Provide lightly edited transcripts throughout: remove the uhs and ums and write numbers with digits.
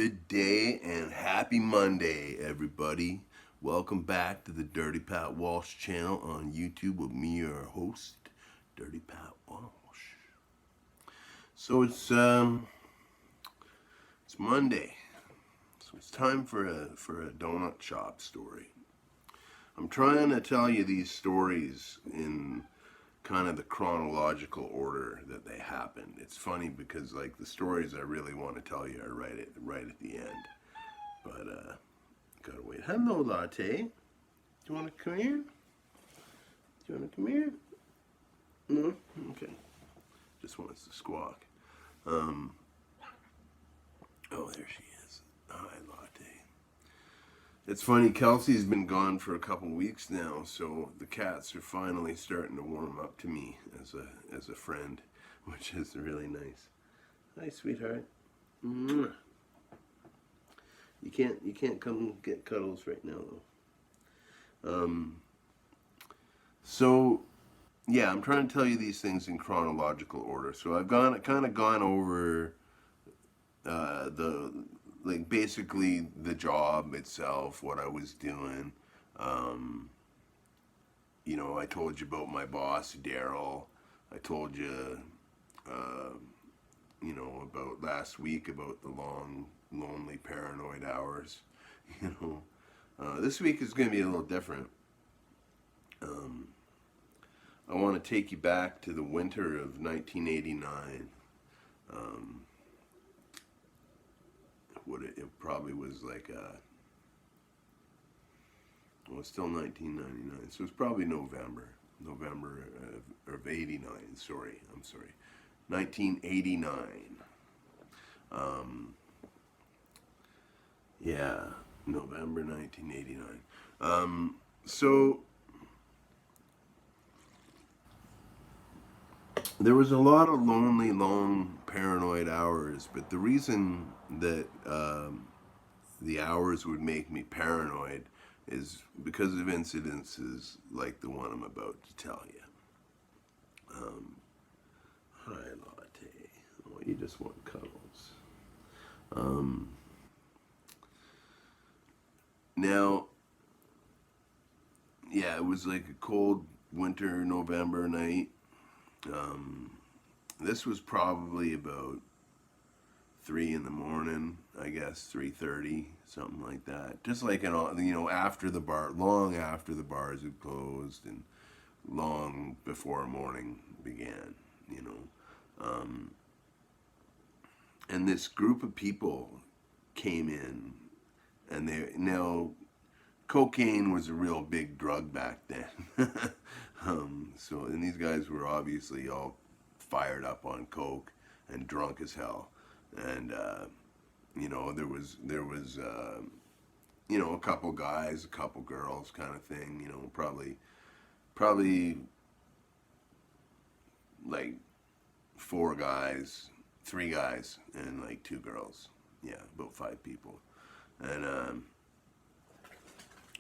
Good day and happy Monday, everybody. Welcome back to the Dirty Pat Walsh channel on YouTube with me, your host, Dirty Pat Walsh. So it's Monday, so it's time for a donut shop story. I'm trying to tell you these stories in kind of the chronological order that they happened. It's funny because like the stories I really want to tell you are right at the end. But gotta wait. Hello, Latte. Do you want to come here? Do you want to come here? No? Okay. Just wants to squawk. Oh, there she is. Hi, Latte. It's funny, Kelsey's been gone for a couple weeks now, so the cats are finally starting to warm up to me as a friend, which is really nice. Hi, sweetheart. Mwah. You can't come get cuddles right now though. So yeah, I'm trying to tell you these things in chronological order. So I've kind of gone over basically the job itself, what I was doing. I told you about my boss, Daryl. I told you, about last week about the long, lonely, paranoid hours. This week is going to be a little different. I want to take you back to the winter of 1989. It probably was like it's still 1999, so it's probably November of 89. I'm sorry, 1989. Yeah, November 1989. So there was a lot of lonely, long, paranoid hours, but the reason that the hours would make me paranoid is because of incidences like the one I'm about to tell you. Hi, Latte. Oh, you just want cuddles. Now, yeah, it was like a cold winter November night. This was probably about 3 in the morning, I guess, 3:30, something like that. Just like after the bar, long after the bars had closed, and long before morning began. And this group of people came in, and cocaine was a real big drug back then. And these guys were obviously all fired up on coke and drunk as hell. And there was a couple guys, a couple girls, kind of thing. Probably like 4 guys, 3 guys, and like 2 girls. Yeah, about 5 people. And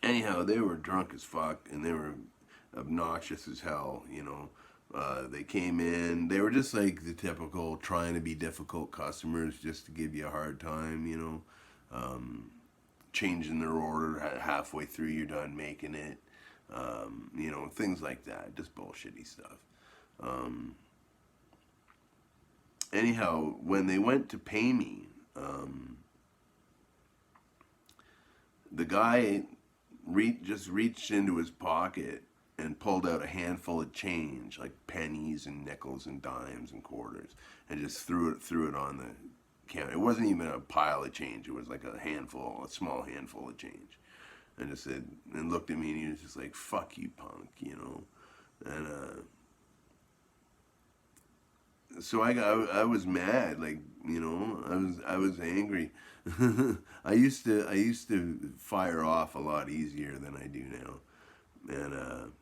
anyhow, they were drunk as fuck, and they were obnoxious as hell. They came in. They were just like the typical trying to be difficult customers, just to give you a hard time. Changing their order halfway through, you're done making it. Things like that. Just bullshitty stuff. Anyhow, when they went to pay me, the guy just reached into his pocket and pulled out a handful of change, like pennies and nickels and dimes and quarters, and just threw it on the counter. It wasn't even a pile of change. It was like a small handful of change, and just said, and looked at me, and he was just like, "Fuck you, punk," And so I was mad, like, I was angry. I used to fire off a lot easier than I do now, and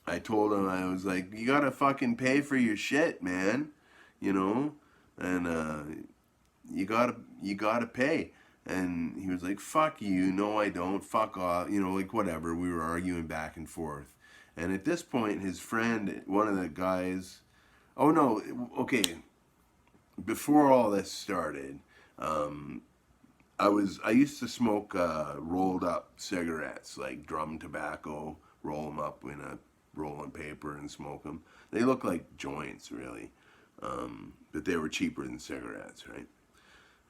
I told him, I was like, "You gotta fucking pay for your shit, man," and you gotta pay. And he was like, "Fuck you, no I don't, fuck off," like whatever. We were arguing back and forth, and at this point, his friend, one of the guys. Oh no, okay. Before all this started, I used to smoke rolled up cigarettes, like drum tobacco, roll them up in a rolling paper and smoke them. They look like joints, really, but they were cheaper than cigarettes, right?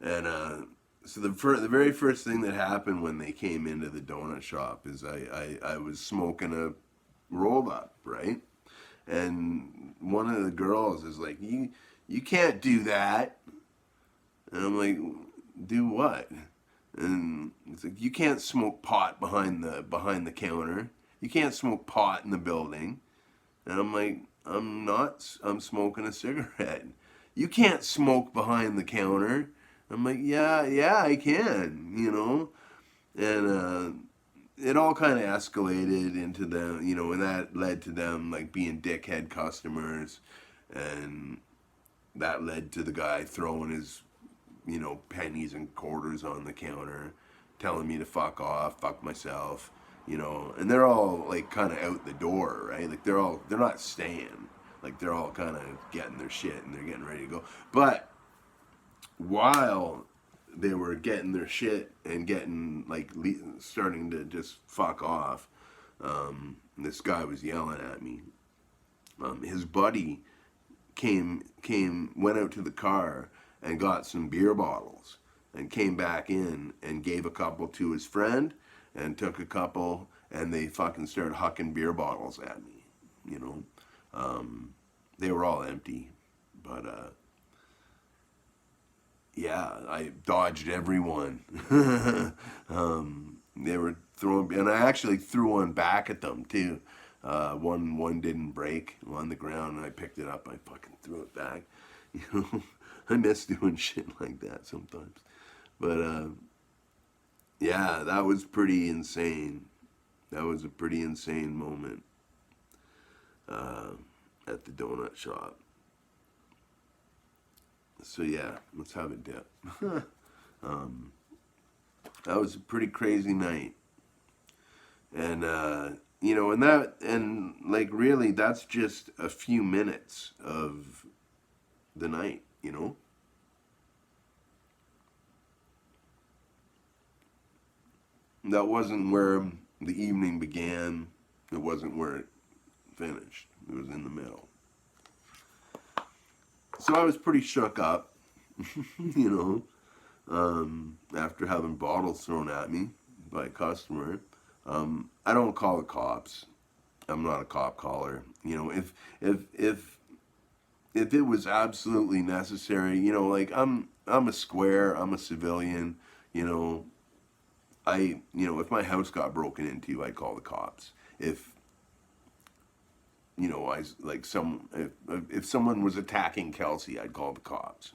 And so the very first thing that happened when they came into the donut shop is I was smoking a roll up, right? And one of the girls is like, you can't do that. And I'm like, do what? And it's like, you can't smoke pot behind the counter. You can't smoke pot in the building. And I'm like, I'm not. I'm smoking a cigarette. You can't smoke behind the counter. I'm like, yeah, I can, And it all kind of escalated into them, and that led to them like being dickhead customers, and that led to the guy throwing his, pennies and quarters on the counter, telling me to fuck off, fuck myself, and they're all like kind of out the door, right? Like they're not staying, like they're all kind of getting their shit and they're getting ready to go. But while they were getting their shit and getting like starting to just fuck off, this guy was yelling at me. His buddy went out to the car and got some beer bottles and came back in and gave a couple to his friend and took a couple, and they fucking started hucking beer bottles at me, they were all empty, but yeah, I dodged everyone. They were throwing, and I actually threw one back at them too. One didn't break on the ground, and I picked it up. I fucking threw it back. I miss doing shit like that sometimes. But yeah, that was pretty insane. That was a pretty insane moment at the donut shop. So yeah, let's have a dip. That was a pretty crazy night, and and like really, that's just a few minutes of the night. That wasn't where the evening began. It wasn't where it finished. It was in the middle. So I was pretty shook up, you know, after having bottles thrown at me by a customer. I don't call the cops. I'm not a cop caller. If it was absolutely necessary, like I'm a square, I'm a civilian, you know, if my house got broken into, I'd call the cops. If I like if someone was attacking Kelsey, I'd call the cops.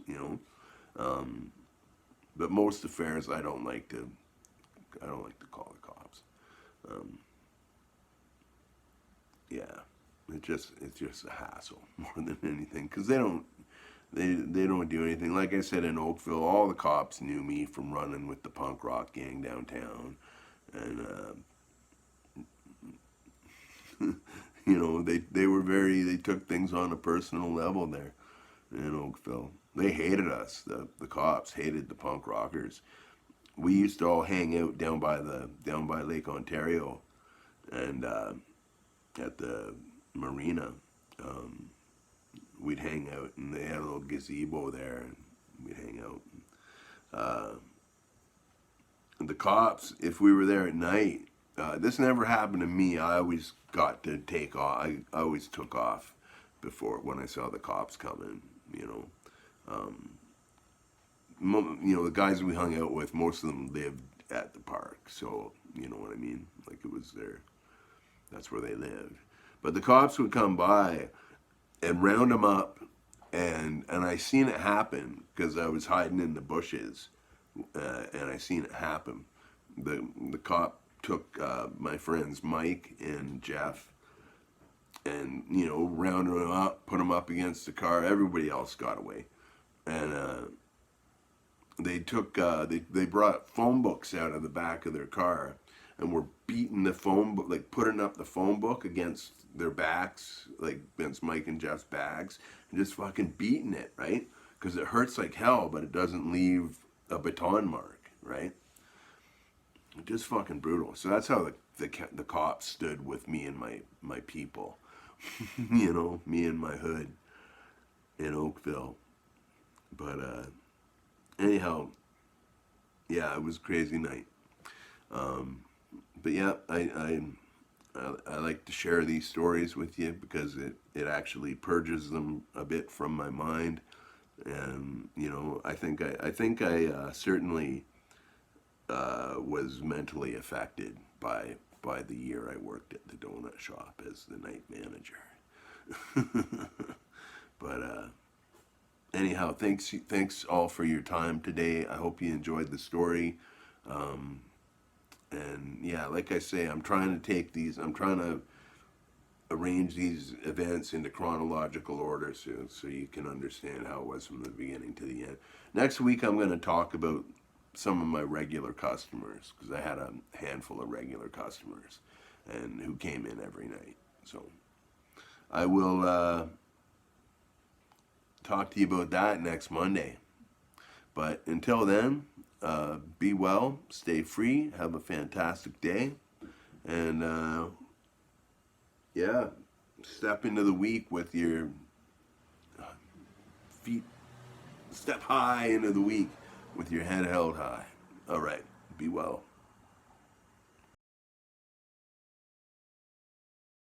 But most affairs, I don't like to call the cops. Um, yeah, it's just a hassle more than anything because they don't do anything. Like I said, in Oakville, all the cops knew me from running with the punk rock gang downtown, and they took things on a personal level there in Oakville. They hated us. The cops hated the punk rockers. We used to all hang out down by Lake Ontario, and at the marina. We'd hang out, and they had a little gazebo there, and we'd hang out. The cops, if we were there at night, this never happened to me. I always got to take off. I always took off before when I saw the cops coming. The guys we hung out with, most of them lived at the park, so you know what I mean. Like it was that's where they lived. But the cops would come by and round them up, and I seen it happen because I was hiding in the bushes, and I seen it happen. The cop took my friends Mike and Jeff, and rounded them up, put them up against the car. Everybody else got away, and they took they brought phone books out of the back of their car, and were beating the phone book, like putting up the phone book against their backs, like against Mike and Jeff's backs, and just fucking beating it, right? Because it hurts like hell, but it doesn't leave a baton mark, right? Just fucking brutal. So that's how the cops stood with me and my people. You know, me and my hood in Oakville. But anyhow, yeah, it was a crazy night. But yeah, I like to share these stories with you because it actually purges them a bit from my mind, and you know, I think I certainly was mentally affected by the year I worked at the donut shop as the night manager. But anyhow, thanks all for your time today. I hope you enjoyed the story. And yeah, like I say, I'm trying to arrange these events into chronological order so you can understand how it was from the beginning to the end. Next week, I'm going to talk about some of my regular customers because I had a handful of regular customers and who came in every night. So I will talk to you about that next Monday. But until then, be well, stay free, have a fantastic day, and yeah, step into the week with your feet, step high into the week with your head held high. All right, be well.